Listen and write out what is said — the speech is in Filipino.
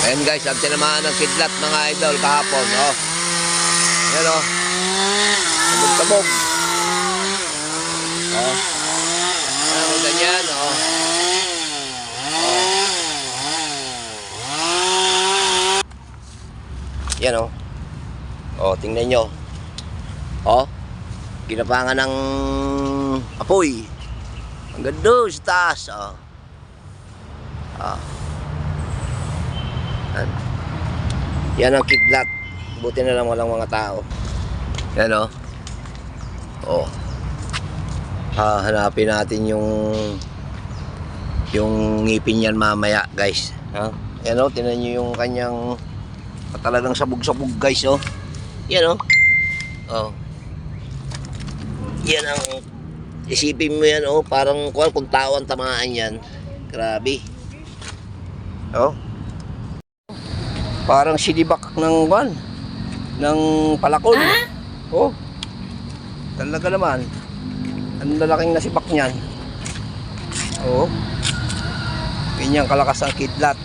Ayan guys, ang tinamaan ng kidlat mga idol kahapon. Oh. Ayan o. Tabog-tabog. Oh. Ayan, ganyan. Oh. Yan o. Oh, tingnan nyo. Oh. Ginapangan ng apoy. Ang ganda sa taas. Oh. Oh. Yan ang kidlat. Buti na lang walang mga tao. Yan o. Oh. Hanapin natin yung ngipin yan mamaya guys. Ha? Yan o. Tinan nyo yung kanyang talagang sabog-sabog guys o. Yan o. Oh. Yan ang isipin mo yan o. Parang kung tao ang tamaan yan. Grabe. Oh. Parang silibak ng palakol. Oh. Talaga naman. Ang lalaking nasibak niyan. Oh. Ganyan kalakas ang kidlat.